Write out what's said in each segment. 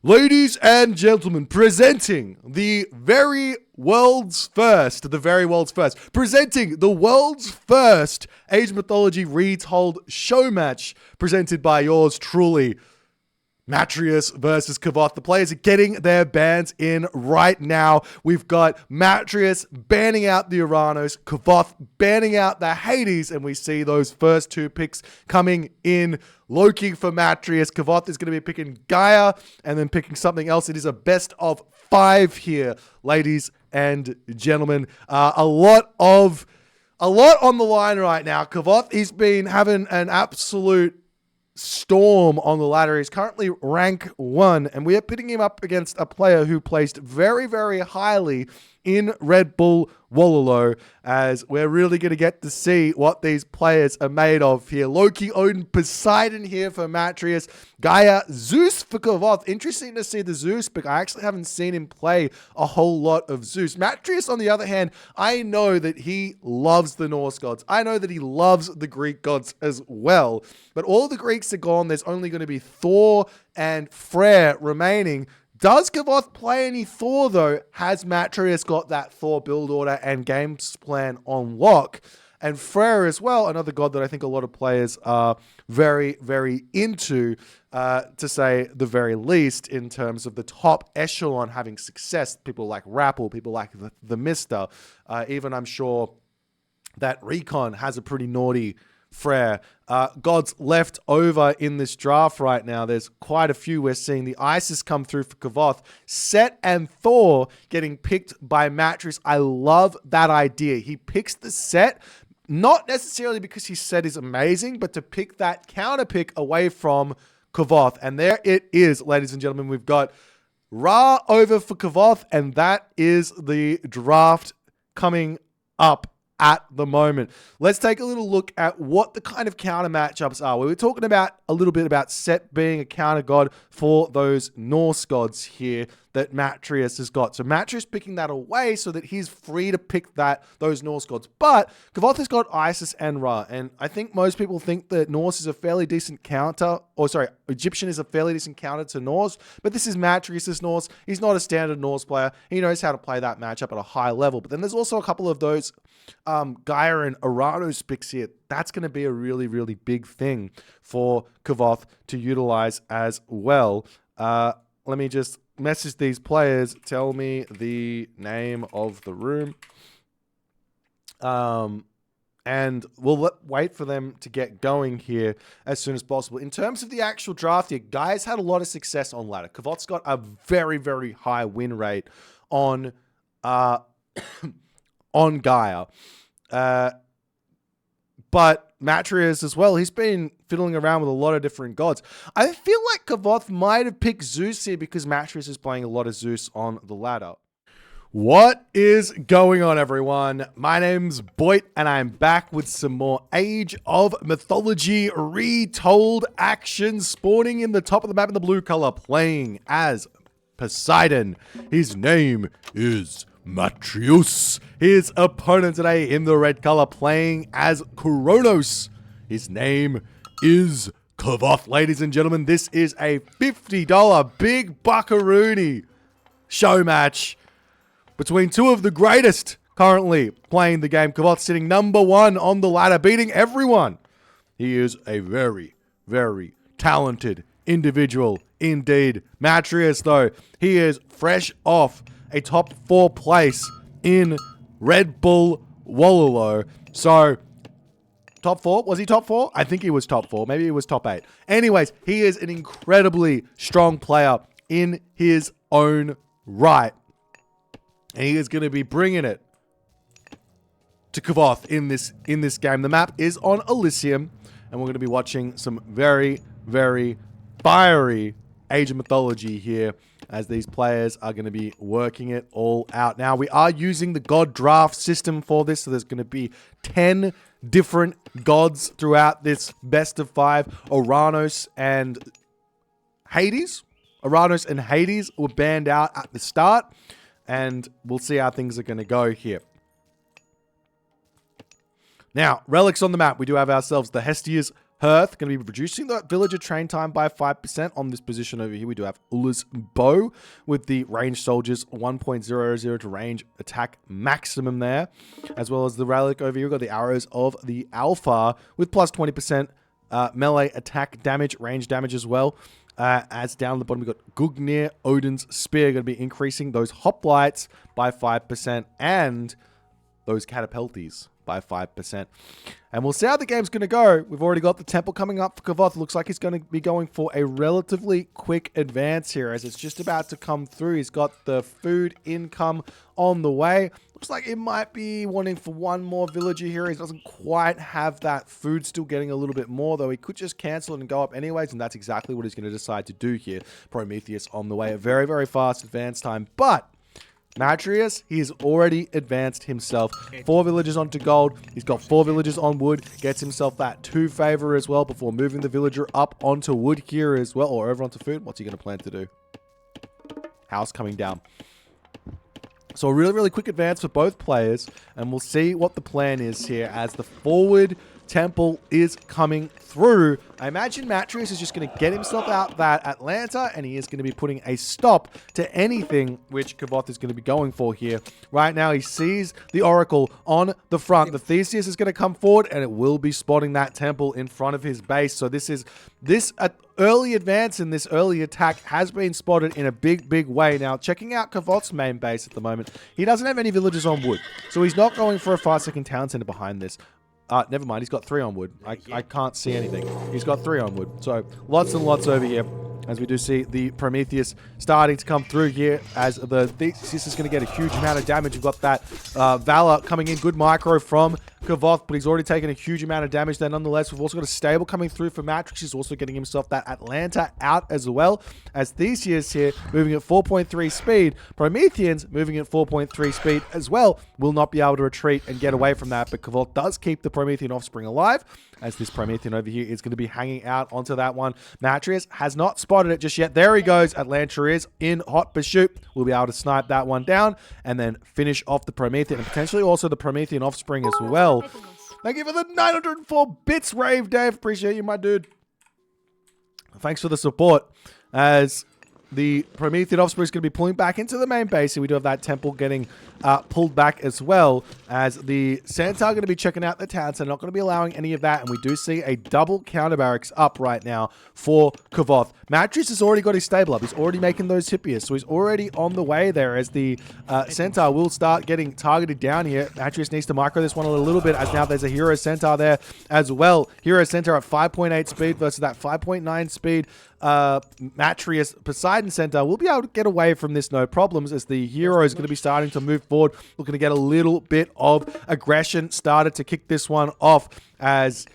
Ladies and gentlemen, presenting the very world's first, presenting the world's first Age of Mythology Retold show match, presented by yours truly, Matreiuss versus Kvoth. The players are getting their bans in right now. We've got Matreiuss banning out the Uranus, Kvoth banning out the Hades, and we see those first two picks coming in. Loki for Matreiuss. Kvoth is going to be picking Gaia and then picking something else. It is a best of 5 here, ladies and gentlemen. A lot on the line right now. Kvoth, he's been having an absolute storm on the ladder. He's currently rank 1, and we are pitting him up against a player who placed very, very highly in Red Bull Wololo, as we're really going to get to see what these players are made of here. Loki, Odin, Poseidon here for Matreiuss, Gaia, Zeus for Kvoth. Interesting to see the Zeus, but I actually haven't seen him play a whole lot of Zeus. Matreiuss, on the other hand, I know that he loves the Norse gods. I know that he loves the Greek gods as well, but all the Greeks are gone. There's only going to be Thor and Freyr remaining. Does Kvoth play any Thor, though? Has Matreiuss got that Thor build order and games plan on lock? And Freyr as well, another god that I think a lot of players are very, very into, to say the very least, in terms of the top echelon having success. People like Rappel, people like the Mister. Even I'm sure that Recon has a pretty naughty Freyr. Gods left over in this draft right now. There's quite a few. We're seeing the Isis come through for Kvoth. Set and Thor getting picked by Matreiuss. I love that idea. He picks the Set, not necessarily because his Set is amazing, but to pick that counter pick away from Kvoth. And there it is, ladies and gentlemen. We've got Ra over for Kvoth, and that is the draft coming up at the moment. Let's take a little look at what the kind of counter matchups are. We were talking about a little bit about Set being a counter god for those Norse gods here that Matreiuss has got. So Matreiuss picking that away so that he's free to pick those Norse gods. But Kvoth has got Isis and Ra, and I think most people think that Norse is a fairly decent counter, Egyptian is a fairly decent counter to Norse, but this is Matreiuss's Norse. He's not a standard Norse player. He knows how to play that matchup at a high level. But then there's also a couple of those Gaia and Uranus picks here. That's going to be a really, really big thing for Kvoth to utilize as well. Let me just message these players. Tell me the name of the room. And we'll wait for them to get going here as soon as possible. In terms of the actual draft here, Gaia's had a lot of success on ladder. Kvoth's got a very, very high win rate on on Gaia. But Matreiuss as well, he's been fiddling around with a lot of different gods. I feel like Kvoth might have picked Zeus here because Matreiuss is playing a lot of Zeus on the ladder. What is going on, everyone? My name's Boit, and I'm back with some more Age of Mythology Retold action, spawning in the top of the map in the blue color, playing as Poseidon. His name is Matreiuss. His opponent today in the red color, playing as Kronos. His name is Kvoth. Ladies and gentlemen, this is a $50 big buckaroony show match between two of the greatest currently playing the game. Kvoth sitting number 1 on the ladder, beating everyone. He is a very, very talented individual indeed. Matreiuss, though, he is fresh off a top 4 place in Red Bull Wololo. So, top 4? Was he top 4? I think he was top 4. Maybe he was top 8. Anyways, he is an incredibly strong player in his own right. And he is going to be bringing it to Kvoth in this game. The map is on Elysium, and we're going to be watching some very, very fiery Age of Mythology here, as these players are going to be working it all out. Now, we are using the god draft system for this, so there's going to be 10 different gods throughout this best of 5. Uranus and Hades. Uranus and Hades were banned out at the start, and we'll see how things are going to go here. Now, relics on the map. We do have ourselves the Hestia's Hearth, going to be reducing the villager train time by 5% on this position over here. We do have Ulla's bow with the ranged soldiers 1.00 to range attack maximum there. As well as the relic over here. We've got the arrows of the alpha with plus 20% melee attack damage, range damage as well. As down the bottom, we've got Gugnir, Odin's spear, going to be increasing those hoplites by 5% and those catapulties by 5%. And we'll see how the game's going to go. We've already got the temple coming up for Kvoth. Looks like he's going to be going for a relatively quick advance here as it's just about to come through. He's got the food income on the way. Looks like it might be wanting for one more villager here. He doesn't quite have that food, still getting a little bit more, though he could just cancel it and go up anyways, and that's exactly what he's going to decide to do here. Prometheus on the way. A very, very fast advance time, but Matreiuss, he has already advanced himself. 4 villagers onto gold. He's got 4 villagers on wood. Gets himself that 2 favor as well before moving the villager up onto wood here as well. Or over onto food. What's he going to plan to do? House coming down. So a really, really quick advance for both players. And we'll see what the plan is here as the forward temple is coming through. I imagine Matreiuss is just going to get himself out that Atlanta, and he is going to be putting a stop to anything which Kvoth is going to be going for here. Right now, he sees the Oracle on the front. The Theseus is going to come forward, and it will be spotting that temple in front of his base. So this early advance and this early attack has been spotted in a big, big way. Now, checking out Kvoth's main base at the moment, he doesn't have any villagers on wood, so he's not going for a 5-second town center behind this. Never mind, he's got 3 on wood. I can't see anything. He's got 3 on wood. So, lots and lots over here. As we do see the Prometheus starting to come through here as the Theseus is going to get a huge amount of damage. We've got that Valor coming in. Good micro from Kvoth, but he's already taken a huge amount of damage there nonetheless. We've also got a stable coming through for Matreiuss. He's also getting himself that Atlanta out as well. As Theseus here moving at 4.3 speed. Prometheans moving at 4.3 speed as well will not be able to retreat and get away from that, but Kvoth does keep the Promethean offspring alive as this Promethean over here is going to be hanging out onto that one. Matreiuss has not spotted it just yet. There he goes. Atlanta is in hot pursuit. We'll be able to snipe that one down and then finish off the Promethean and potentially also the Promethean offspring as well. Thank you for the 904 bits, Rave Dave. Appreciate you, my dude. Thanks for the support. As the Promethean offspring is going to be pulling back into the main base, and we do have that temple getting pulled back as well, as the Centaur are going to be checking out the town, so they're not going to be allowing any of that, and we do see a double counter barracks up right now for Kvoth. Matreiuss has already got his stable up. He's already making those hippies, so he's already on the way there, as the Centaur will start getting targeted down here. Matreiuss needs to micro this one a little bit, as now there's a Hero Centaur there as well. Hero Centaur at 5.8 speed versus that 5.9 speed Matreiuss Poseidon Centaur will be able to get away from this no problems, as the hero is going to be starting to move forward, looking to get a little bit of aggression started to kick this one off, as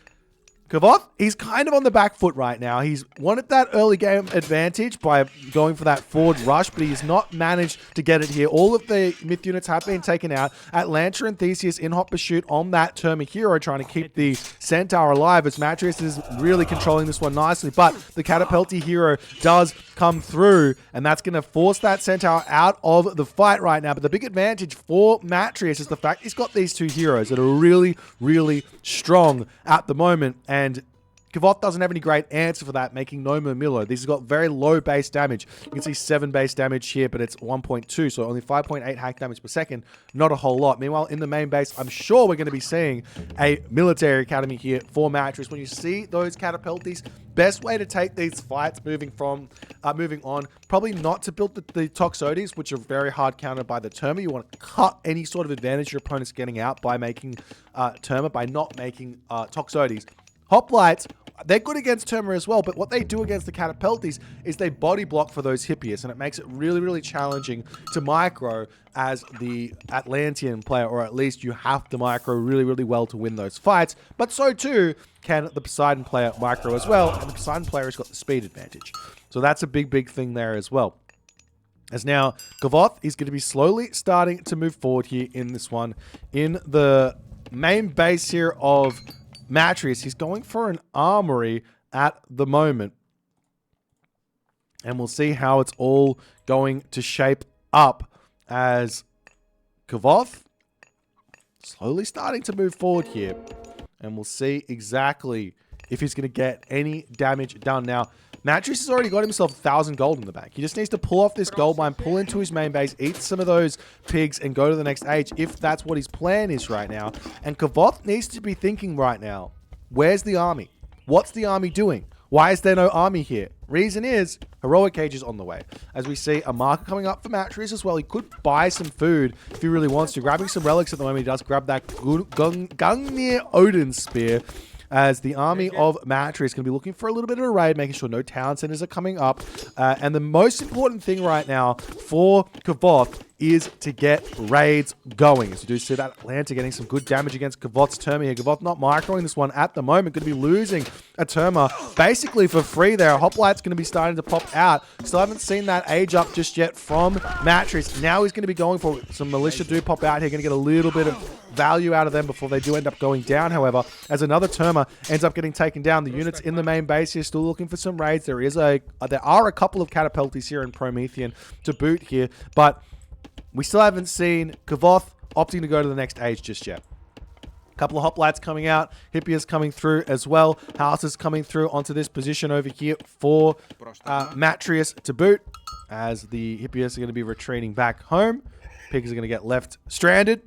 Kvoth, he's kind of on the back foot right now. He's wanted that early game advantage by going for that forward rush, but he's not managed to get it here. All of the myth units have been taken out. Atlanta and Theseus in hot pursuit on that Terma hero, trying to keep the Centaur alive, as Matreiuss is really controlling this one nicely. But the Catapulti hero does come through, and that's going to force that Centaur out of the fight right now. But the big advantage for Matreiuss is the fact he's got these 2 heroes that are really, really strong at the moment, and Kvoth doesn't have any great answer for that, making no Murmillo. These have got very low base damage. You can see 7 base damage here, but it's 1.2, so only 5.8 hack damage per second. Not a whole lot. Meanwhile, in the main base, I'm sure we're going to be seeing a military academy here for Matreiuss. When you see those catapulties, best way to take these fights moving on, probably not to build the Toxotes, which are very hard countered by the Terma. You want to cut any sort of advantage your opponent's getting out by making Terma, by not making Toxotes. Hoplites, they're good against Terma as well, but what they do against the Catapultis is they body block for those Hippias, and it makes it really, really challenging to micro as the Atlantean player, or at least you have to micro really, really well to win those fights, but so too can the Poseidon player micro as well, and the Poseidon player has got the speed advantage. So that's a big, big thing there as well. As now, Kvoth is going to be slowly starting to move forward here in this one. In the main base here of Matreiuss, he's going for an armory at the moment. And we'll see how it's all going to shape up, as Kvoth slowly starting to move forward here. And we'll see exactly if he's going to get any damage done. Now, Matreiuss has already got himself 1,000 gold in the bank. He just needs to pull off this gold mine, pull into his main base, eat some of those pigs, and go to the next age, if that's what his plan is right now. And Kvoth needs to be thinking right now, where's the army? What's the army doing? Why is there no army here? Reason is, Heroic Age is on the way. As we see a marker coming up for Matreiuss as well. He could buy some food if he really wants to. Grabbing some relics at the moment, he does grab that Gungnir Odin Spear, as the army of Matreiuss is going to be looking for a little bit of a raid, making sure no town centers are coming up. And the most important thing right now for Kvoth is to get raids going. As you do see that Atlanta getting some good damage against Kvoth's Terma here. Kvoth not microing this one at the moment. Going to be losing a Terma basically for free there. Hoplite's going to be starting to pop out. Still haven't seen that age up just yet from Matreiuss. Now he's going to be going for some militia do pop out here. Going to get a little bit of value out of them before they do end up going down, however, as another Terma ends up getting taken down. The units in the main base here still looking for some raids. There are a couple of catapulties here in Promethean to boot here, but we still haven't seen Kvoth opting to go to the next age just yet. A couple of hoplites coming out. Hippias coming through as well. Houses coming through onto this position over here for Matreiuss to boot, as the Hippias are going to be retreating back home. Pigs are going to get left stranded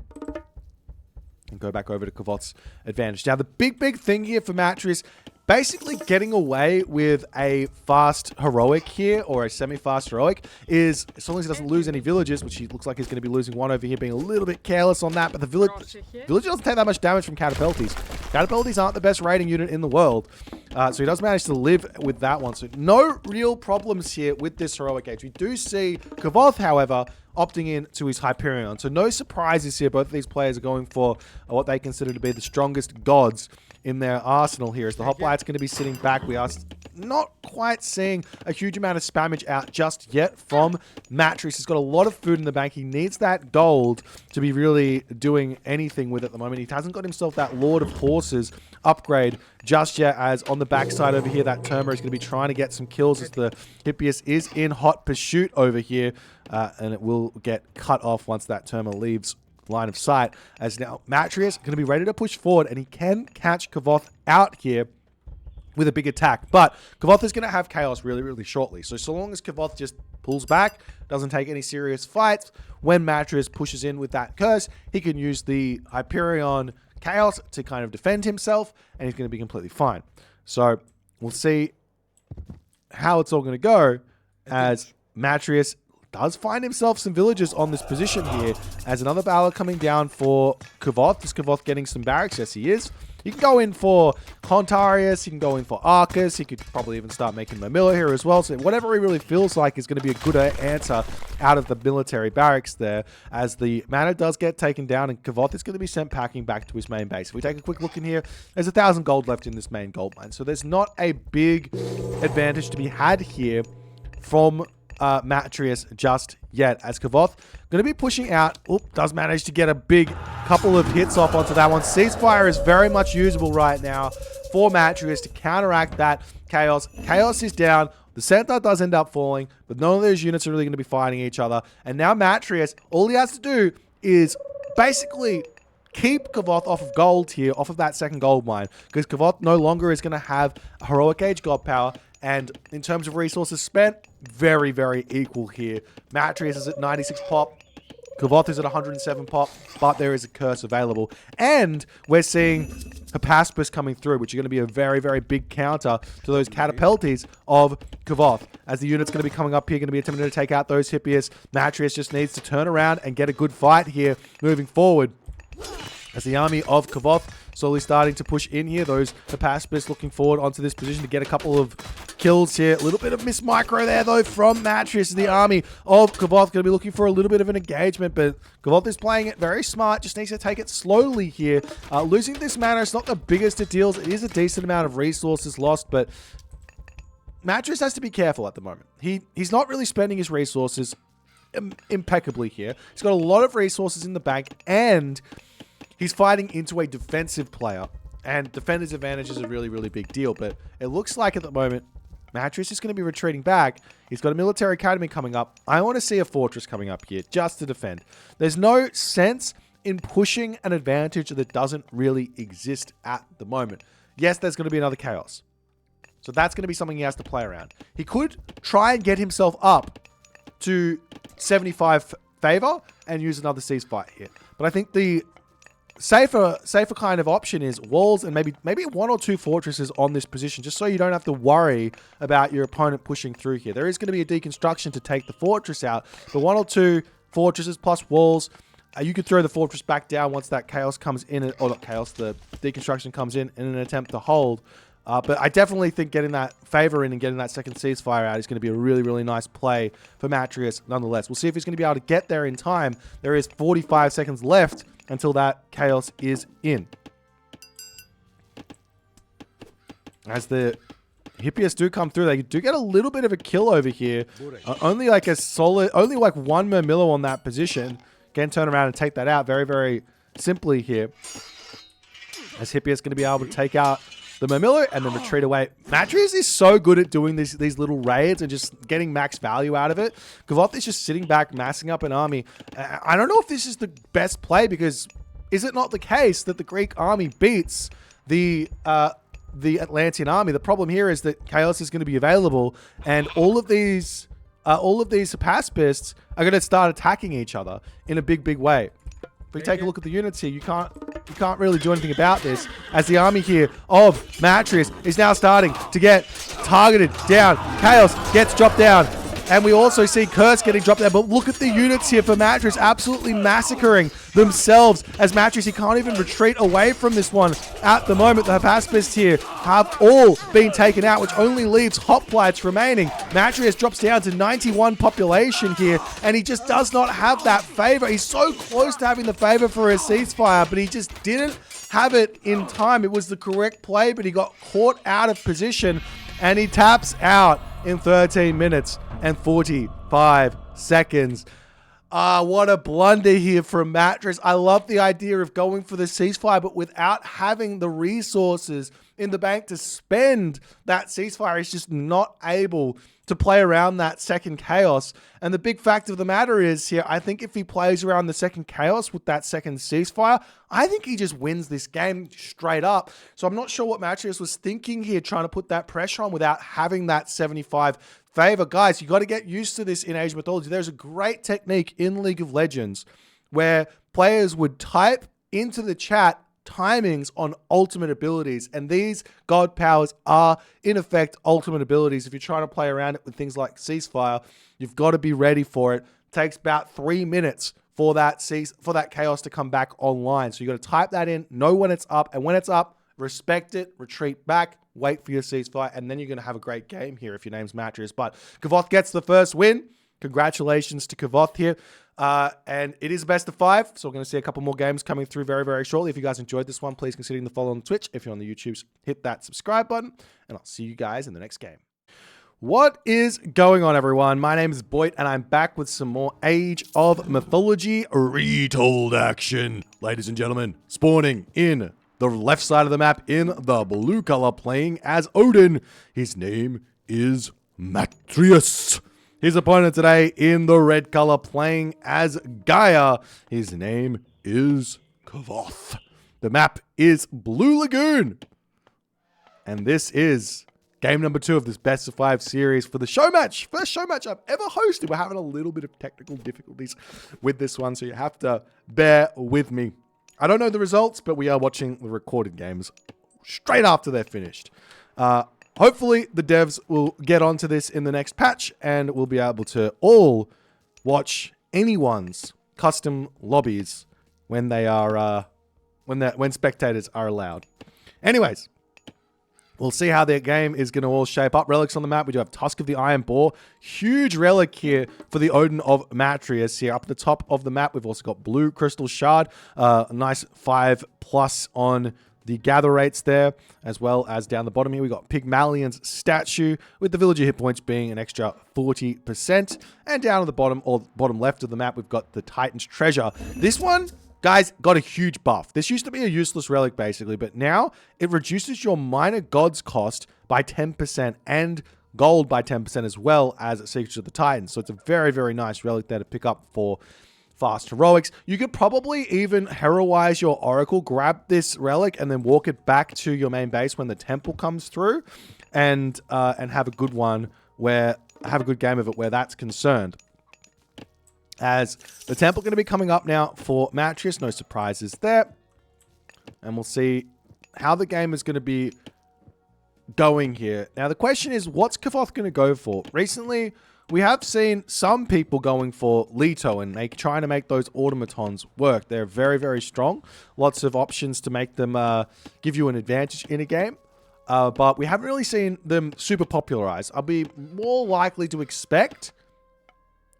and go back over to Kvoth's advantage. Now, the big thing here for Matreiuss, basically getting away with a fast heroic here, or a semi-fast heroic, is as long as he doesn't lose any villages, which he looks like he's going to be losing one over here, being a little bit careless on that. But the village doesn't take that much damage from catapulties. Catapulties aren't the best raiding unit in the world, so he does manage to live with that one. So no real problems here with this heroic age. We do see Kvoth, however, opting in to his Hyperion. So no surprises here. Both of these players are going for what they consider to be the strongest gods in their arsenal here, as the hoplite's going to be sitting back. We are not quite seeing a huge amount of spammage out just yet from Matreiuss. He's got a lot of food in the bank. He needs that gold to be really doing anything with at the moment. He hasn't got himself that Lord of Horses upgrade just yet, as on the backside over here, that Terma is going to be trying to get some kills, as the Hippias is in hot pursuit over here, and it will get cut off once that Terma leaves line of sight, as now Matreiuss going to be ready to push forward, and he can catch Kvoth out here with a big attack. But Kvoth is going to have chaos really shortly. So long as Kvoth just pulls back, doesn't take any serious fights, when Matreiuss pushes in with that curse, he can use the Hyperion chaos to kind of defend himself, and he's going to be completely fine. So we'll see how it's all going to go, as Matreiuss does find himself some villagers on this position here, as another Balor coming down for Kvoth. Is Kvoth getting some barracks? Yes, he is. He can go in for Contarius, he can go in for Arcus, he could probably even start making Mamilla here as well. So whatever he really feels like is going to be a good answer out of the military barracks there, as the mana does get taken down, and Kvoth is going to be sent packing back to his main base. If we take a quick look in here, there's 1,000 gold left in this main gold mine. So there's not a big advantage to be had here from Matreiuss just yet, as Kvoth going to be pushing out. Does manage to get a big couple of hits off onto that one. Ceasefire is very much usable right now for Matreiuss to counteract that chaos. Chaos is down. The center does end up falling, but none of those units are really going to be fighting each other. And now Matreiuss, all he has to do is basically keep Kvoth off of gold here, off of that second gold mine, because Kvoth no longer is going to have a heroic age god power. And in terms of resources spent, very equal here. Matreiuss is at 96 pop. Kvoth is at 107 pop, but there is a curse available. And we're seeing Hypaspis coming through, which is going to be a very big counter to those catapulties of Kvoth. As the unit's going to be coming up here, going to be attempting to take out those Hippias. Matreiuss just needs to turn around and get a good fight here moving forward, as the army of Kvoth slowly starting to push in here. Those Hypaspis looking forward onto this position to get a couple of kills here. A little bit of miss micro there, though, from Matreiuss. The army of Kvoth going to be looking for a little bit of an engagement, but Kvoth is playing it very smart. Just needs to take it slowly here. Losing this mana is not the biggest of deals. It is a decent amount of resources lost, but Matreiuss has to be careful at the moment. He's not really spending his resources impeccably here. He's got a lot of resources in the bank, and he's fighting into a defensive player, and defender's advantage is a really big deal. But it looks like at the moment, Matreiuss is going to be retreating back. He's got a military academy coming up. I want to see a fortress coming up here just to defend. There's no sense in pushing an advantage that doesn't really exist at the moment. yes, there's going to be another Chaos. So that's going to be something he has to play around. He could try and get himself up to 75 favor and use another ceasefire here. But I think the safer kind of option is walls and maybe 1 or 2 fortresses on this position, just so you don't have to worry about your opponent pushing through here. There is going to be a deconstruction to take the fortress out, but 1 or 2 fortresses plus walls. You could throw the fortress back down once that chaos comes in, or not chaos, the deconstruction comes in an attempt to hold. But I definitely think getting that favor in and getting that second ceasefire out is going to be a really, really nice play for Matreiuss nonetheless. We'll see if he's going to be able to get there in time. There is 45 seconds left until that chaos is in. As the Hippias do come through, they do get a little bit of a kill over here. Only like only like 1 Murmillo on that position. Again, turn around and take that out very, very simply here. As Hippias going to be able to take out the Murmillo and then retreat away. Matreiuss is so good at doing these little raids and just getting max value out of it. Kvoth is just sitting back, massing up an army. I don't know if this is the best play, because is it not the case that the Greek army beats the Atlantean army? The problem here is that Chaos is going to be available, and all of these Pacifists are going to start attacking each other in a big way. If we take a look at the units here, you can't really do anything about this, as the army here of Matreiuss is now starting to get targeted down. Chaos gets dropped down. And we also see Curse getting dropped there. But look at the units here for Matreiuss absolutely massacring themselves. As Matreiuss, he can't even retreat away from this one at the moment. The pacifists here have all been taken out, which only leaves hoplites remaining. Matreiuss drops down to 91 population here, and he just does not have that favor. He's so close to having the favor for a ceasefire, but he just didn't have it in time. It was the correct play, but he got caught out of position, and he taps out in 13 minutes and 45 seconds. What a blunder here from Matreiuss. I love the idea of going for the ceasefire, but without having the resources in the bank to spend that ceasefire, he's just not able to play around that second chaos. And the big fact of the matter is here, I think if he plays around the second chaos with that second ceasefire, I think he just wins this game straight up. So I'm not sure what Matreiuss was thinking here, trying to put that pressure on without having that 75 favor. Guys, you got to get used to this in Age of Mythology. There's a great technique in League of Legends where players would type into the chat timings on ultimate abilities, and these god powers are in effect ultimate abilities. If you're trying to play around it with things like ceasefire, you've got to be ready for it. It takes about 3 minutes for that chaos to come back online. So you got to type that in, know when it's up, and when it's up, respect it, retreat back, wait for your ceasefire, and then you're going to have a great game here if your name's Matreiuss. But Kvoth gets the first win. Congratulations to Kvoth here. And it is a best of 5, so we're going to see a couple more games coming through very, very shortly. If you guys enjoyed this one, please consider the follow on Twitch. If you're on the YouTubes, hit that subscribe button, and I'll see you guys in the next game. What is going on, everyone? My name is Boit, and I'm back with some more Age of Mythology Retold action. Ladies and gentlemen, spawning in the left side of the map in the blue color, playing as Odin. His name is Matreiuss. His opponent today in the red color, playing as Gaia. His name is Kvoth. The map is Blue Lagoon. And this is game number 2 of this best of 5 series for the show match. First show match I've ever hosted. We're having a little bit of technical difficulties with this one, so you have to bear with me. I don't know the results, but we are watching the recorded games straight after they're finished. Hopefully, the devs will get onto this in the next patch, and we'll be able to all watch anyone's custom lobbies when they are when spectators are allowed. Anyways, we'll see how their game is going to all shape up. Relics on the map. We do have Tusk of the Iron Boar. Huge relic here for the Odin of Matreiuss. Here up at the top of the map, we've also got Blue Crystal Shard. A nice 5+ on the gather rates there, as well as down the bottom here, we got Pygmalion's statue, with the villager hit points being an extra 40%. And down at the bottom, or bottom left of the map, we've got the Titan's Treasure. This one, guys, got a huge buff. This used to be a useless relic, basically, but now it reduces your minor gods cost by 10% and gold by 10% as well as Secrets of the Titans. So it's a very, very nice relic there to pick up for fast heroics. You could probably even heroize your Oracle, grab this relic, and then walk it back to your main base when the temple comes through, and have a good one where have a good game of it where that's concerned. As the temple going to be coming up now for Matreiuss, no surprises there, and we'll see how the game is going to be going here. Now the question is, what's Kvoth going to go for? Recently, we have seen some people going for Leto and trying to make those automatons work. They're very, very strong. Lots of options to make them give you an advantage in a game. But we haven't really seen them super popularized. I'll be more likely to expect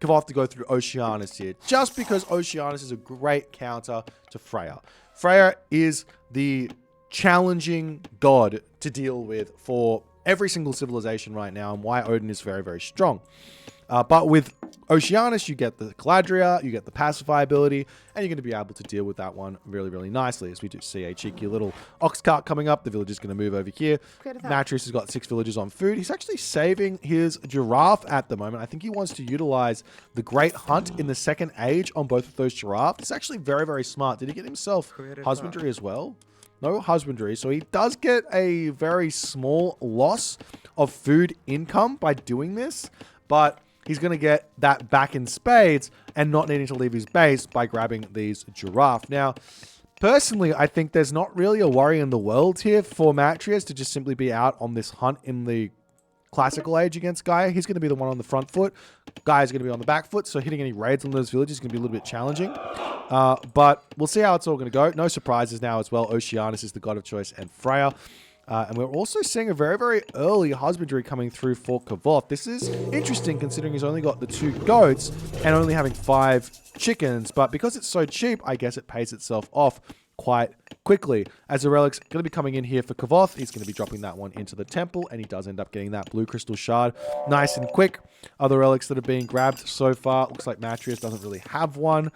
Kvoth to go through Oceanus here, just because Oceanus is a great counter to Freya. Freya is the challenging god to deal with for every single civilization right now, and why Odin is very, very strong. But with Oceanus, you get the Caladria, you get the Pacify ability, and you're going to be able to deal with that one really, really nicely. As we do see a cheeky little ox cart coming up, the village is going to move over here. Matreiuss has got 6 villagers on food. He's actually saving his giraffe at the moment. I think he wants to utilize the Great Hunt in the second age on both of those giraffes. It's actually very, very smart. Did he get himself husbandry as well? No husbandry, so he does get a very small loss of food income by doing this, but he's going to get that back in spades and not needing to leave his base by grabbing these giraffe. Now, personally, I think there's not really a worry in the world here for Matreiuss to just simply be out on this hunt in the classical age against Gaia. He's going to be the one on the front foot. Gaia's going to be on the back foot, so hitting any raids on those villages is going to be a little bit challenging. But we'll see how it's all going to go. No surprises now as well. Oceanus is the god of choice and Freya. And we're also seeing a very, very early husbandry coming through for Kvoth. This is interesting considering he's only got the 2 goats and only having 5 chickens. But because it's so cheap, I guess it pays itself off quite quickly. As the relic's going to be coming in here for Kvoth, he's going to be dropping that one into the temple, and he does end up getting that blue crystal shard nice and quick. Other relics that are being grabbed so far, looks like Matreiuss doesn't really have one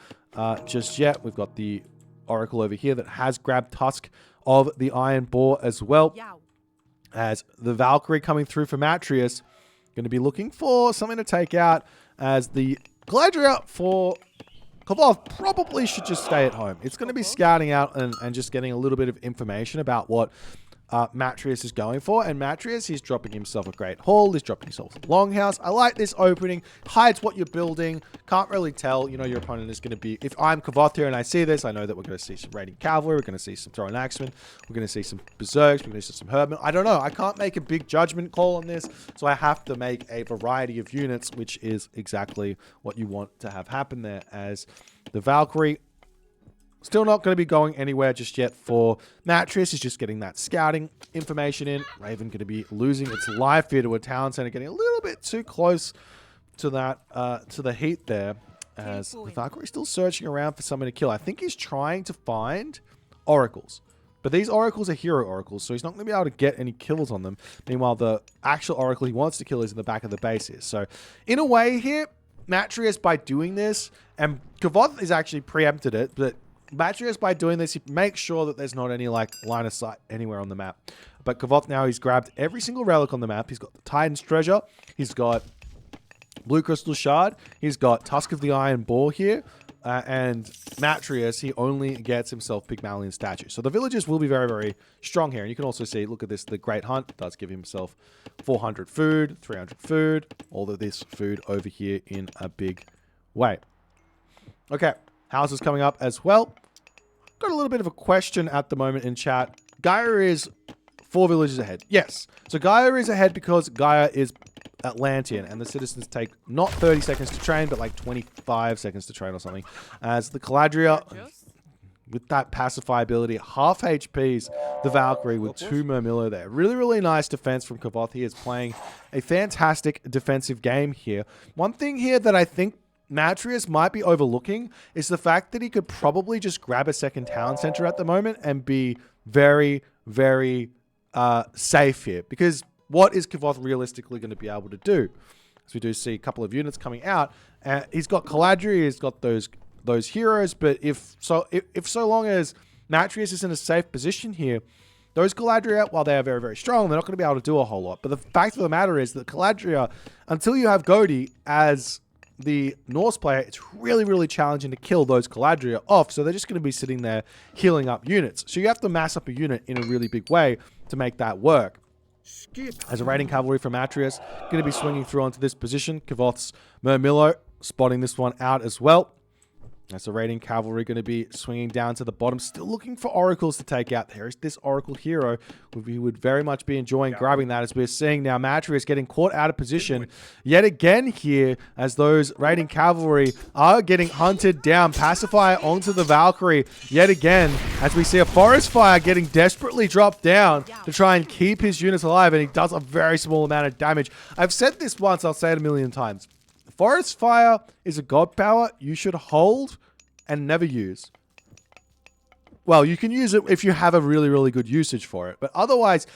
just yet. We've got the Oracle over here that has grabbed Tusk of the Iron Boar as well. As the Valkyrie coming through for Matreiuss, going to be looking for something to take out, as the Galadriel for Kvoth probably should just stay at home. It's going to be scouting out and just getting a little bit of information about what Matreiuss is going for. And Matreiuss, he's dropping himself a Great Hall. He's dropping himself a Longhouse. I like this opening. Hides what you're building. Can't really tell. You know, your opponent is going to be... If I'm Kvoth here and I see this, I know that we're going to see some raiding cavalry. We're going to see some throwing axemen. We're going to see some berserks. We're going to see some herdmen. I don't know. I can't make a big judgment call on this. So I have to make a variety of units, which is exactly what you want to have happen there. As the Valkyrie... Still not going to be going anywhere just yet for Matreiuss. Is just getting that scouting information in. Raven going to be losing its life here to a town center, getting a little bit too close to that, to the heat there. As the Valkyrie still searching around for someone to kill. I think he's trying to find oracles. But these oracles are hero oracles, so he's not going to be able to get any kills on them. Meanwhile, the actual oracle he wants to kill is in the back of the base here. So, in a way here, Matreiuss, by doing this, and Kvoth has actually preempted it, but Matreiuss, by doing this, he makes sure that there's not any like line of sight anywhere on the map. But Kvoth now, he's grabbed every single relic on the map. He's got the Titan's Treasure. He's got Blue Crystal Shard. He's got Tusk of the Iron Boar here. And Matreiuss, he only gets himself Pygmalion statue. So the villagers will be very, very strong here. And you can also see, look at this, the Great Hunt does give himself 400 food, 300 food, all of this food over here in a big way. Okay, houses coming up as well. Got a little bit of a question at the moment in chat. Gaia is 4 villages ahead. Yes. So Gaia is ahead because Gaia is Atlantean, and the citizens take not 30 seconds to train, but like 25 seconds to train or something. As the Caladria, with that Pacify ability, half HP's the Valkyrie with 2 Murmillo there. Really, really nice defense from Kvoth. He is playing a fantastic defensive game here. One thing here that I think Matreiuss might be overlooking is the fact that he could probably just grab a second town center at the moment and be very, very safe here. Because what is Kvoth realistically going to be able to do? As we do see a couple of units coming out. He's got Caladria, he's got those heroes, but if so long as Matreiuss is in a safe position here, those Caladria, while they are very, very strong, they're not going to be able to do a whole lot. But the fact of the matter is that Caladria, until you have Godi as the Norse player, it's really, really challenging to kill those Caladria off. So they're just going to be sitting there healing up units. So you have to mass up a unit in a really big way to make that work. As a raiding cavalry from Matreiuss, going to be swinging through onto this position. Kvoth's Murmillo spotting this one out as well. As the raiding cavalry going to be swinging down to the bottom, still looking for oracles to take out. There is this oracle hero. We would very much be enjoying grabbing that, as we're seeing now Matreiuss getting caught out of position yet again here, as those raiding cavalry are getting hunted down. Pacifier onto the Valkyrie yet again, as we see a forest fire getting desperately dropped down to try and keep his units alive, and he does a very small amount of damage. I've said this once, I'll say it a million times. Forest Fire is a god power you should hold and never use. Well, you can use it if you have a really, really good usage for it. But otherwise,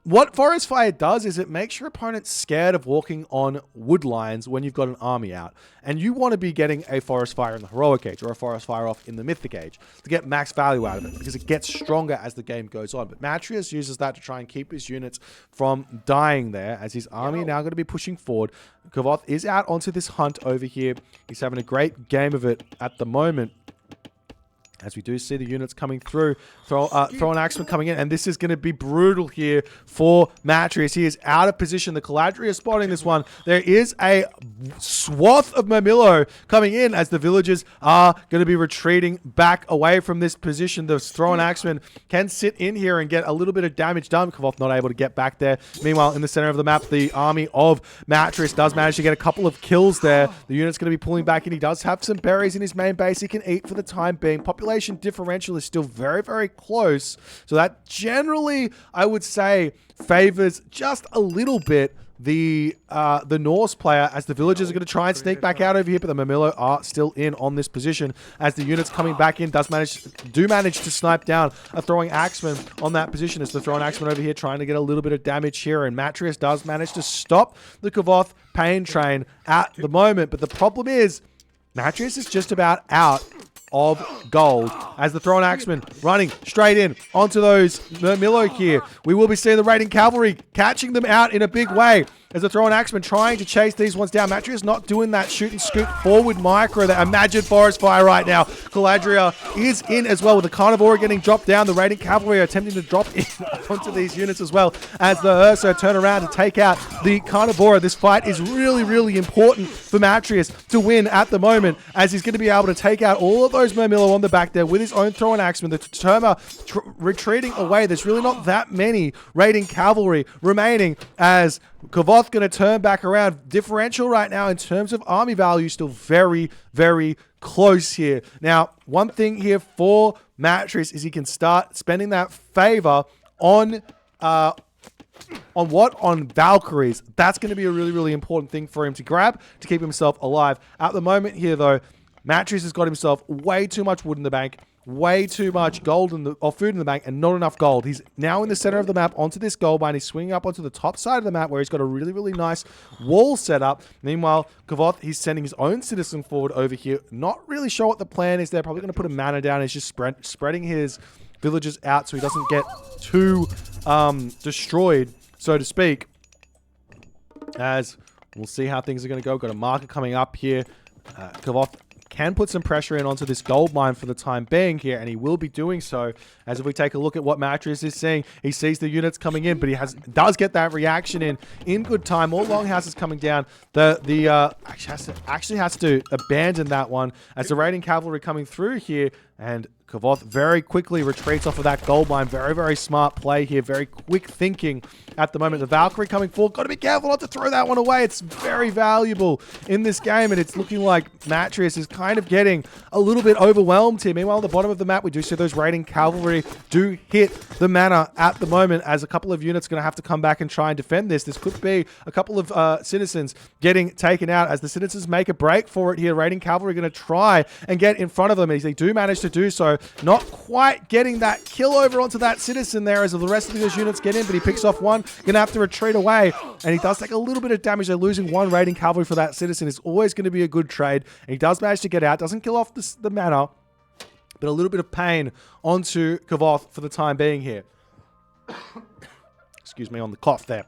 what Forest Fire does is it makes your opponent scared of walking on wood lines when you've got an army out. And you want to be getting a Forest Fire in the Heroic Age or a Forest Fire off in the Mythic Age to get max value out of it, because it gets stronger as the game goes on. But Matreiuss uses that to try and keep his units from dying there, as his army now going to be pushing forward. Kvoth is out onto this hunt over here. He's having a great game of it at the moment, as we do see the units coming through. Throw an axeman coming in, and this is going to be brutal here for Matreiuss. He is out of position. The Caladria spotting this one. There is a swath of Murmillo coming in, as the villagers are going to be retreating back away from this position. The thrown axeman can sit in here and get a little bit of damage done. Kvoth not able to get back there. Meanwhile, in the center of the map, the army of Matreiuss does manage to get a couple of kills there. The unit's going to be pulling back in. He does have some berries in his main base he can eat for the time being. Population differential is still very, very close. So that generally, I would say, favors just a little bit the Norse player, as the villagers are going to try and sneak back out over here, but the Murmillo are still in on this position, as the units coming back in do manage to snipe down a throwing axeman on that position, as the throwing axeman over here trying to get a little bit of damage here, and Matreiuss does manage to stop the Kvoth pain train at the moment. But the problem is Matreiuss is just about out of gold, as the thrown axeman running straight in onto those Murmillo here. We will be seeing the raiding cavalry catching them out in a big way, as the thrown axeman trying to chase these ones down. Matreiuss not doing that shoot and scoot forward micro that imagine forest fire right now. Caladria is in as well, with the Carnivora getting dropped down. The raiding cavalry are attempting to drop in onto these units as well, as the Ursa turn around to take out the Carnivora. This fight is really, really important for Matreiuss to win at the moment, as he's going to be able to take out all of those Murmillo on the back there with his own thrown axeman. The Terma retreating away. There's really not that many raiding cavalry remaining, as Kvoth going to turn back around. Differential right now in terms of army value still very, very close here. Now, one thing here for Matreiuss is he can start spending that favor on Valkyries. That's going to be a really, really important thing for him to grab to keep himself alive. At the moment here, though, Matreiuss has got himself way too much wood in the bank, way too much gold or food in the bank, and not enough gold. He's now in the center of the map onto this gold mine. He's swinging up onto the top side of the map, where he's got a really, really nice wall set up. Meanwhile, Kvoth, he's sending his own citizen forward over here. Not really sure what the plan is there. Probably going to put a mana down. He's just spreading his villagers out so he doesn't get too destroyed, so to speak. As we'll see how things are going to go. Got a marker coming up here. Kvoth can put some pressure in onto this gold mine for the time being here, and he will be doing so. As if we take a look at what Matreiuss is seeing, he sees the units coming in, but he does get that reaction in good time. More longhouses coming down. Actually has to abandon that one, as the raiding cavalry coming through here, and Kvoth very quickly retreats off of that gold mine. Very, very smart play here. Very quick thinking at the moment. The Valkyrie coming forward. Got to be careful not to throw that one away. It's very valuable in this game, and it's looking like Matreiuss is kind of getting a little bit overwhelmed here. Meanwhile, at the bottom of the map, we do see those raiding cavalry do hit the mana at the moment, as a couple of units are going to have to come back and try and defend this. This could be a couple of citizens getting taken out, as the citizens make a break for it here. Raiding cavalry going to try and get in front of them, as they do manage to do so. Not quite getting that kill over onto that citizen there, as the rest of those units get in, but he picks off one. Going to have to retreat away, and he does take a little bit of damage. They're losing one raiding cavalry for that citizen. Is always going to be a good trade, and he does manage to get out. Doesn't kill off the mana, but a little bit of pain onto Kvoth for the time being here. Excuse me on the cough there.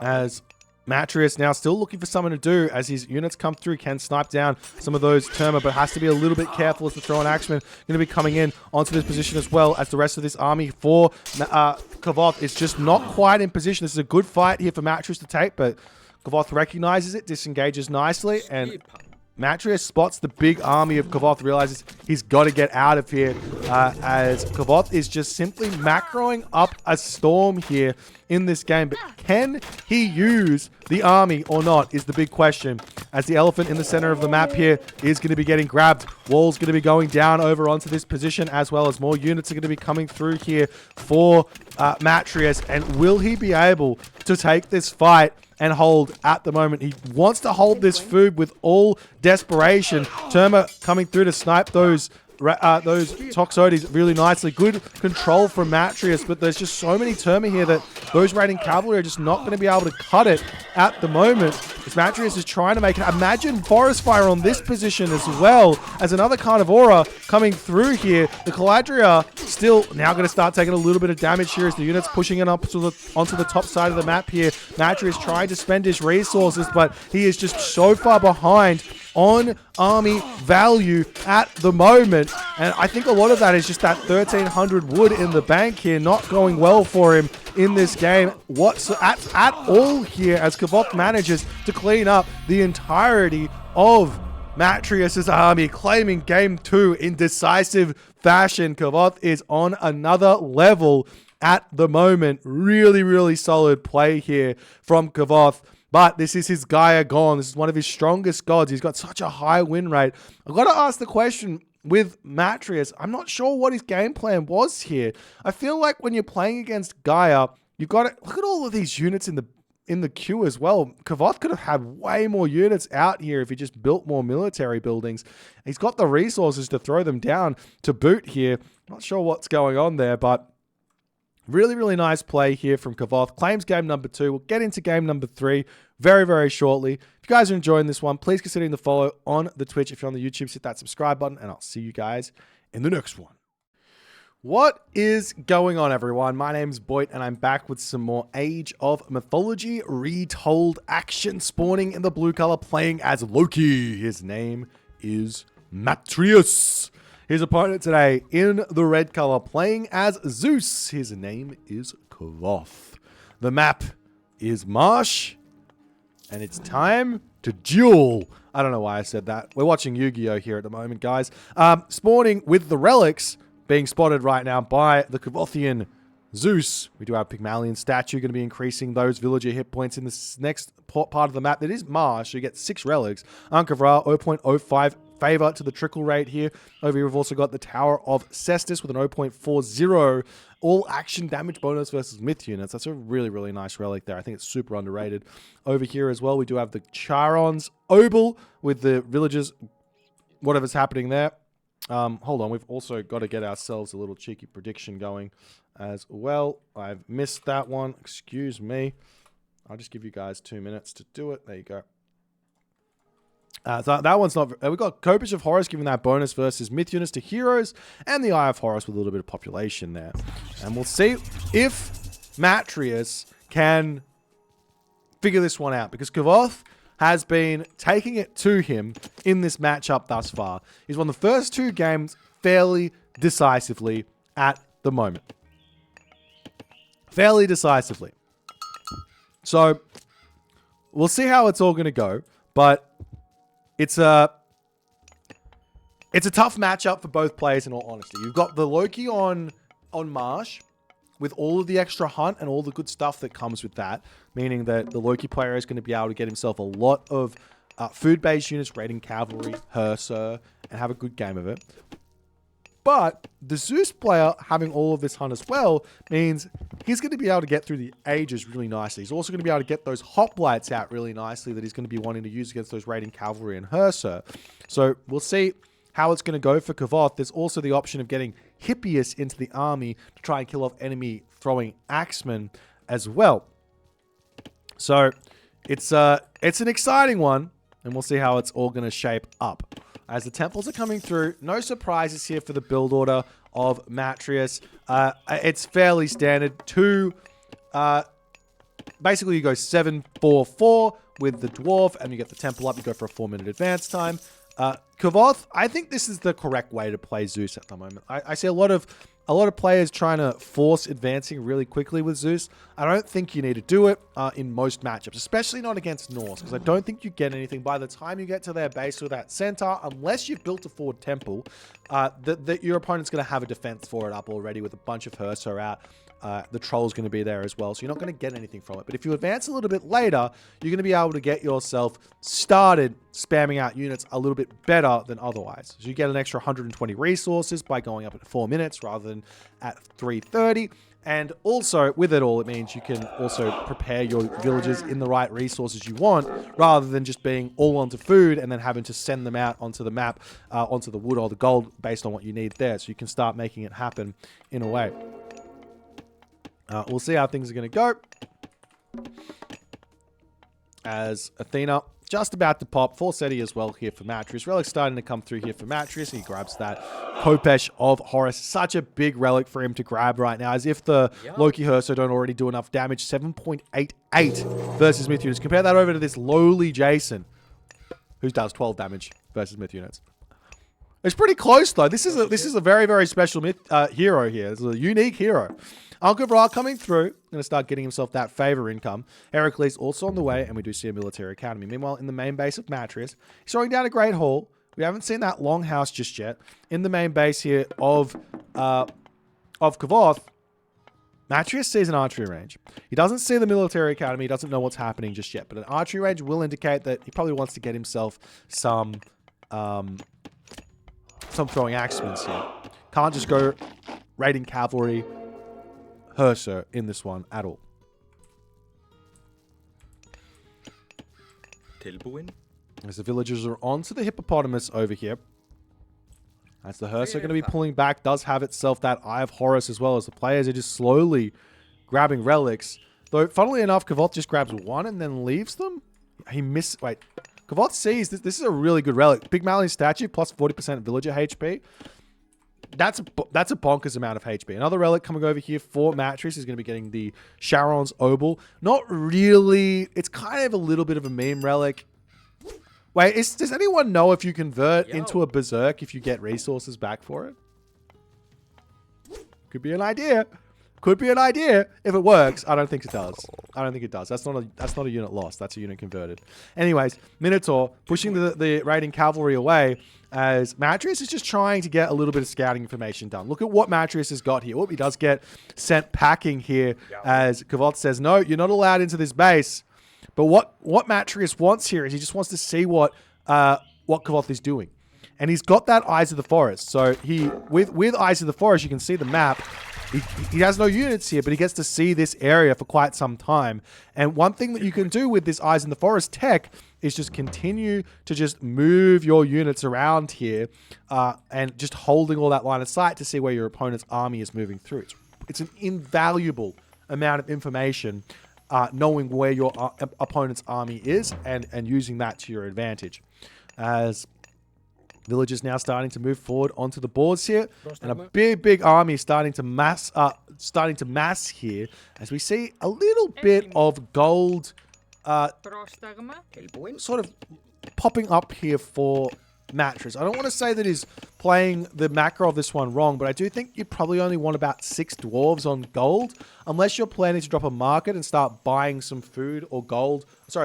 As Matreiuss now still looking for something to do as his units come through, can snipe down some of those Terma, but has to be a little bit careful as the throw and axeman going to be coming in onto this position as well as the rest of this army for Kvoth is just not quite in position. This is a good fight here for Matreiuss to take, but Kvoth recognizes it, disengages nicely, and Matreiuss spots the big army of Kvoth, realizes he's got to get out of here as Kvoth is just simply macroing up a storm here in this game. But can he use the army or not is the big question, as the elephant in the center of the map here is going to be getting grabbed. Wall's going to be going down over onto this position, as well as more units are going to be coming through here for Matreiuss. And will he be able to take this fight and hold at the moment? He wants to hold this food with all desperation. Terma coming through to snipe those Toxotes really nicely. Good control from Matreiuss, but there's just so many Terma here that those raiding cavalry are just not going to be able to cut it at the moment. As Matreiuss is trying to make it. Imagine forest fire on this position as well as another Carnivora coming through here. The Caladria still now going to start taking a little bit of damage here as the unit's pushing it up to onto the top side of the map here. Matreiuss trying to spend his resources, but he is just so far behind on army value at the moment, and I think a lot of that is just that 1300 wood in the bank here not going well for him in this game at all here, as Kvoth manages to clean up the entirety of Matreiuss's army, claiming game 2 in decisive fashion. Kvoth is on another level at the moment. Really, really solid play here from Kvoth. But this is his Gaia gone. This is one of his strongest gods. He's got such a high win rate. I've got to ask the question with Matreiuss. I'm not sure what his game plan was here. I feel like when you're playing against Gaia, you've got to look at all of these units in the queue as well. Kvoth could have had way more units out here if he just built more military buildings. He's got the resources to throw them down to boot here. Not sure what's going on there, but really, really nice play here from Kvoth. Claims game number 2. We'll get into game number 3 very, very shortly. If you guys are enjoying this one, please consider the follow on the Twitch. If you're on the YouTube, hit that subscribe button, and I'll see you guys in the next one. What is going on, everyone? My name's Boit, and I'm back with some more Age of Mythology Retold action, spawning in the blue color, playing as Loki. His name is Matreiuss. His opponent today in the red color, playing as Zeus. His name is Kvoth. The map is Marsh, and it's time to duel. I don't know why I said that. We're watching Yu-Gi-Oh! Here at the moment, guys. Spawning with the relics being spotted right now by the Kvothian Zeus. We do have a Pygmalion statue going to be increasing those villager hit points in this next part of the map. That is Marsh. So you get 6 relics. Ankh-Ra, 0.05 favor to the trickle rate here. Over here, we've also got the Tower of Cestus with an 0.40 all action damage bonus versus myth units. That's a really, really nice relic there. I think it's super underrated. Over here as well, we do have the Charon's Obel with the villagers, whatever's happening there. Hold on, we've also got to get ourselves a little cheeky prediction going as well. I've missed that one. Excuse me. I'll just give you guys 2 minutes to do it. There you go. So that one's not... We've got Copish of Horus giving that bonus versus myth units to heroes, and the Eye of Horus with a little bit of population there. And we'll see if Matreiuss can figure this one out, because Kvoth has been taking it to him in this matchup thus far. He's won the first 2 games fairly decisively at the moment. Fairly decisively. So, we'll see how it's all going to go, but it's a tough matchup for both players, in all honesty. You've got the Loki on Marsh with all of the extra hunt and all the good stuff that comes with that, meaning that the Loki player is going to be able to get himself a lot of food-based units, raiding cavalry, Herser, and have a good game of it. But the Zeus player having all of this hunt as well means he's going to be able to get through the ages really nicely. He's also going to be able to get those hoplites out really nicely that he's going to be wanting to use against those raiding cavalry and Herser. So we'll see how it's going to go for Kvoth. There's also the option of getting Hippias into the army to try and kill off enemy throwing axemen as well. So it's an exciting one, and we'll see how it's all going to shape up. As the temples are coming through, no surprises here for the build order of Matreiuss. It's fairly standard. 2 basically you go 7-4-4 with the dwarf, and you get the temple up. You go for a 4-minute advance time. Kvoth, I think this is the correct way to play Zeus at the moment. I see a lot of players trying to force advancing really quickly with Zeus. I don't think you need to do it in most matchups, especially not against Norse, because I don't think you get anything by the time you get to their base or that center, unless you've built a forward temple, that your opponent's going to have a defense for it up already with a bunch of Herso out. The troll's going to be there as well, so you're not going to get anything from it. But if you advance a little bit later, you're going to be able to get yourself started spamming out units a little bit better than otherwise. So you get an extra 120 resources by going up at 4 minutes rather than at 330. And also, with it all, it means you can also prepare your villagers in the right resources you want, rather than just being all onto food and then having to send them out onto the map, onto the wood or the gold, based on what you need there. So you can start making it happen in a way. We'll see how things are going to go. As Athena just about to pop. Forseti as well here for Matreiuss. Relic starting to come through here for Matreiuss. He grabs that Khopesh of Horus. Such a big relic for him to grab right now. As if the Loki Herso don't already do enough damage. 7.88 versus Myth units. Compare that over to this lowly Jason, who does 12 damage versus Myth units. It's pretty close though. This is a very, very special hero here. It's a unique hero. Alcavrar coming through. Going to start getting himself that favor income. Heracles also on the way, and we do see a military academy. Meanwhile, in the main base of Matreiuss, he's throwing down a great hall. We haven't seen that longhouse just yet. In the main base here of Kvoth, Matreiuss sees an archery range. He doesn't see the military academy. He doesn't know what's happening just yet, but an archery range will indicate that he probably wants to get himself some throwing axemans here. Can't just go raiding cavalry Herso in this one at all. As the villagers are onto the hippopotamus over here. As the Herso going to be pulling back, does have itself that Eye of Horus as well, as the players are just slowly grabbing relics. Though, funnily enough, Kvoth just grabs one and then leaves them. Wait. Kvoth sees this is a really good relic. Big Malian statue plus 40% villager HP. That's a bonkers amount of HP. Another relic coming over here for Matreiuss is going to be getting the Charon's Obol. Not really. It's kind of a little bit of a meme relic. Wait, does anyone know if you convert into a Berserk if you get resources back for it? Could be an idea. Could be an idea if it works. I don't think it does. I don't think it does. That's not a unit lost. That's a unit converted. Anyways, Minotaur pushing the raiding cavalry away as Matreiuss is just trying to get a little bit of scouting information done. Look at what Matreiuss has got here. Oh, he does get sent packing here as Kvoth says, no, you're not allowed into this base. But what Matreiuss wants here is he just wants to see what Kvoth is doing. And he's got that Eyes of the Forest. So with Eyes of the Forest, you can see the map. He has no units here, but he gets to see this area for quite some time. And one thing that you can do with this Eyes in the Forest tech is just continue to just move your units around here and just holding all that line of sight to see where your opponent's army is moving through. It's an invaluable amount of information, knowing where your opponent's army is and using that to your advantage. As villagers now starting to move forward onto the boards here, and a big army starting to mass here as we see a little bit of gold sort of popping up here for Matreiuss. I don't want to say that he's playing the macro of this one wrong, but I do think you probably only want about 6 dwarves on gold, unless you're planning to drop a market and start buying some food or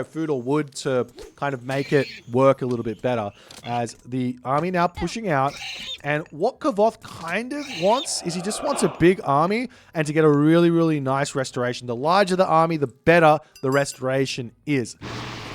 food or wood to kind of make it work a little bit better. As the army now pushing out, and what Kvoth kind of wants is he just wants a big army and to get a really, really nice restoration. The larger the army, the better the restoration is.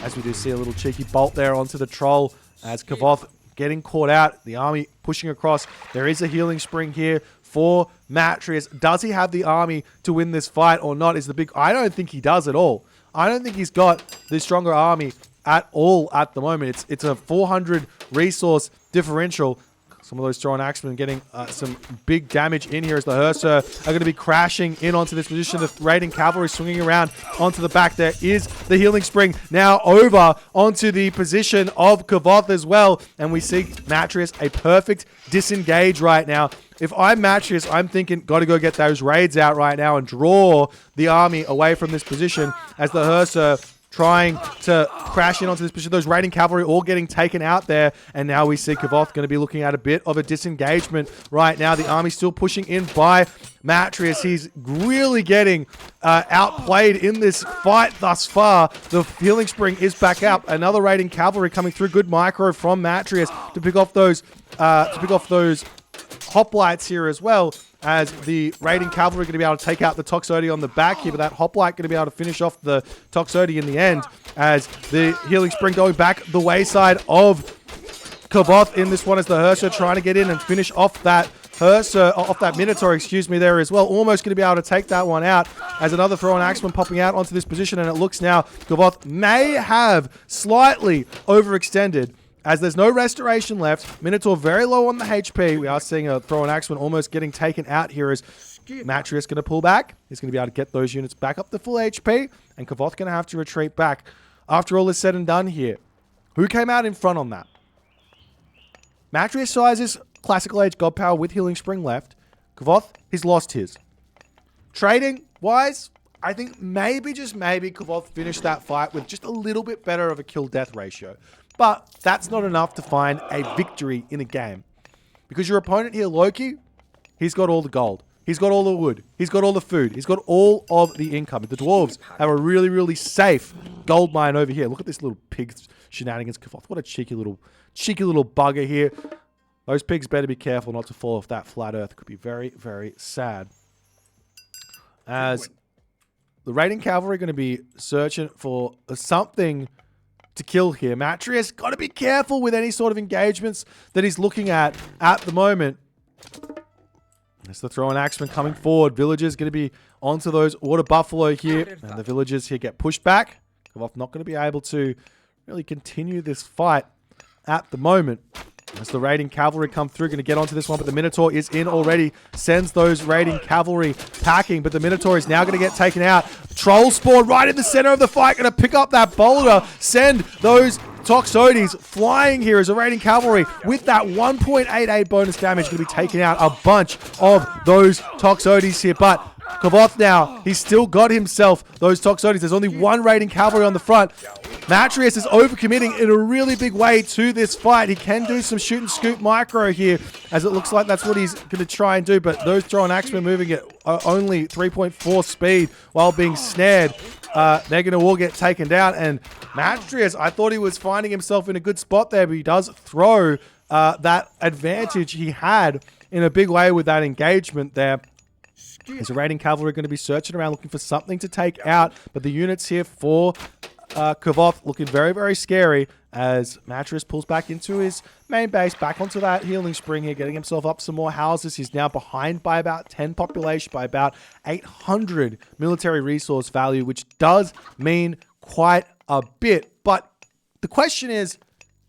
As we do see a little cheeky bolt there onto the troll, as Kvoth getting caught out, the army pushing across. There is a healing spring here for Matreiuss. Does he have the army to win this fight or not is the big... I don't think he does at all. I don't think he's got the stronger army at all at the moment. It's a 400 resource differential. Some of those throwing axemen getting some big damage in here as the Herso are going to be crashing in onto this position. The raiding cavalry swinging around onto the back. There is the healing spring now over onto the position of Kvoth as well. And we see Matreiuss a perfect disengage right now if I'm Matreiuss, I'm thinking, got to go get those raids out right now and draw the army away from this position as the Hursa trying to crash in onto this position. Those raiding cavalry all getting taken out there. And now we see Kvoth going to be looking at a bit of a disengagement right now. The army still pushing in by Matreiuss. He's really getting outplayed in this fight thus far. The healing spring is back up. Another raiding cavalry coming through. Good micro from Matreiuss to pick off those hoplites here as well, as the raiding cavalry are going to be able to take out the Toxotes on the back here, but that hoplite going to be able to finish off the Toxotes in the end, as the healing spring going back the wayside of Kvoth in this one, as the Hursa trying to get in and finish off that Minotaur, excuse me, there as well. Almost going to be able to take that one out, as another throw-on axeman popping out onto this position, and it looks now Kvoth may have slightly overextended, as there's no restoration left. Minotaur very low on the HP. We are seeing a throw-on axeman almost getting taken out here, as Matreiuss going to pull back. He's going to be able to get those units back up to full HP, and Kvoth going to have to retreat back. After all is said and done here, who came out in front on that? Matreiuss sizes classical age god power with healing spring left. Kvoth, he's lost his. Trading-wise, I think maybe, just maybe, Kvoth finished that fight with just a little bit better of a kill-death ratio. But that's not enough to find a victory in a game. Because your opponent here, Loki, he's got all the gold. He's got all the wood. He's got all the food. He's got all of the income. The dwarves have a really, really safe gold mine over here. Look at this little pig shenanigans. Kvoth, what a cheeky little bugger here. Those pigs better be careful not to fall off that flat earth. It could be very, very sad. As the raiding cavalry are going to be searching for something to kill here. Matreiuss got to be careful with any sort of engagements that he's looking at the moment. There's the throw-in axeman coming forward. Villagers going to be onto those water buffalo here, and the villagers here get pushed back. Kvoth not going to be able to really continue this fight at the moment. As the raiding cavalry come through, going to get onto this one, but the Minotaur is in already. Sends those raiding cavalry packing, but the Minotaur is now going to get taken out. Troll spawn right in the center of the fight, going to pick up that boulder, send those Toxotes flying here as a raiding cavalry with that 1.88 bonus damage, going to be taking out a bunch of those Toxotes here, but Kvoth now, he's still got himself those Toxotes. There's only one raiding cavalry on the front. Matreiuss is overcommitting in a really big way to this fight. He can do some shoot and scoop micro here, as it looks like that's what he's going to try and do, but those throw-in axemen moving at only 3.4 speed while being snared. They're going to all get taken down, and Matreiuss, I thought he was finding himself in a good spot there, but he does throw that advantage he had in a big way with that engagement there. As the raiding cavalry are going to be searching around looking for something to take out, but the units here for Kvoth looking very, very scary, as Matreiuss pulls back into his main base, back onto that healing spring here, getting himself up some more houses. He's now behind by about 10 population, by about 800 military resource value, which does mean quite a bit. But the question is,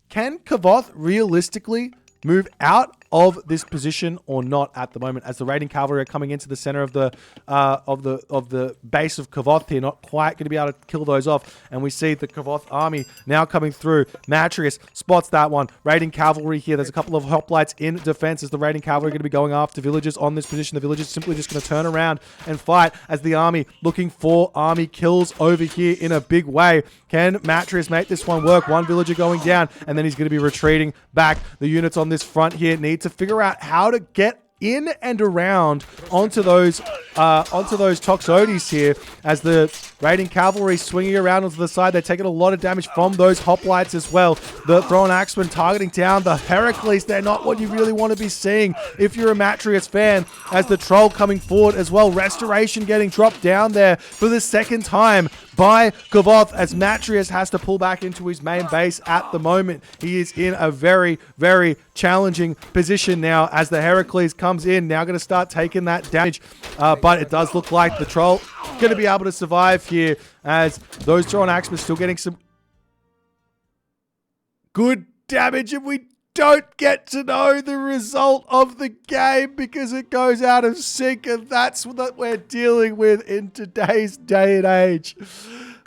can Kvoth realistically move out of this position or not at the moment, as the raiding cavalry are coming into the center of the base of Kvoth here, not quite going to be able to kill those off, and we see the Kvoth army now coming through. Matreiuss spots that one. Raiding cavalry here, there's a couple of hoplites in defense, as the raiding cavalry are going to be going after villagers on this position. The villagers simply just going to turn around and fight, as the army looking for army kills over here in a big way. Can Matreiuss make this one work? One villager going down, and then he's going to be retreating back. The units on this front here need to figure out how to get in and around onto those Toxotes here, as the raiding cavalry swinging around onto the side. They're taking a lot of damage from those hoplites as well. The throw-in axemen targeting down the Heracles. They're not what you really want to be seeing if you're a Matreiuss fan, as the troll coming forward as well. Restoration getting dropped down there for the second time by Kvoth, as Matreiuss has to pull back into his main base at the moment. He is in a very, very challenging position now, as the Heracles comes in, now going to start taking that damage, but it does look like the troll going to be able to survive here, as those throw-in axemen still getting some good damage, and we don't get to know the result of the game because it goes out of sync, and that's what we're dealing with in today's day and age.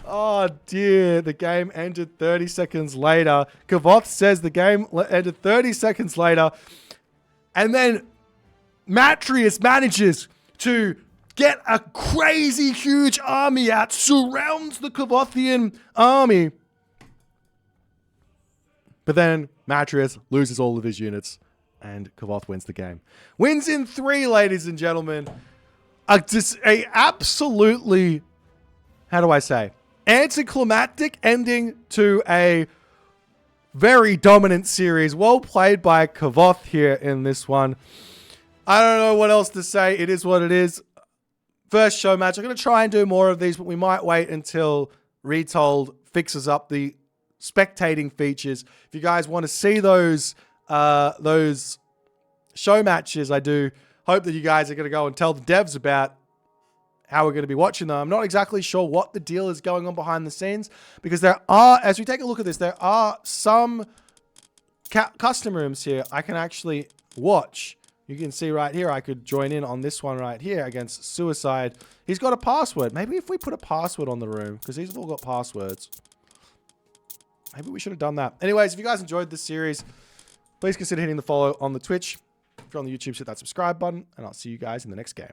Oh dear, the game ended 30 seconds later. Kvoth says the game ended 30 seconds later, and then Matreiuss manages to get a crazy huge army out, surrounds the Kvothian army. But then Matreiuss loses all of his units, and Kvoth wins the game. Wins in 3, ladies and gentlemen. Just a absolutely, how do I say, anticlimactic ending to a very dominant series. Well played by Kvoth here in this one. I don't know what else to say. It is what it is. First show match. I'm going to try and do more of these, but we might wait until Retold fixes up the spectating features. If you guys want to see those show matches, I do hope that you guys are going to go and tell the devs about how we're going to be watching them. I'm not exactly sure what the deal is going on behind the scenes, because there are, as we take a look at this, there are some custom rooms here I can actually watch. You can see right here, I could join in on this one right here against Suicide. He's got a password. Maybe if we put a password on the room, because these have all got passwords. Maybe we should have done that. Anyways, if you guys enjoyed this series, please consider hitting the follow on the Twitch. If you're on the YouTube, hit that subscribe button, and I'll see you guys in the next game.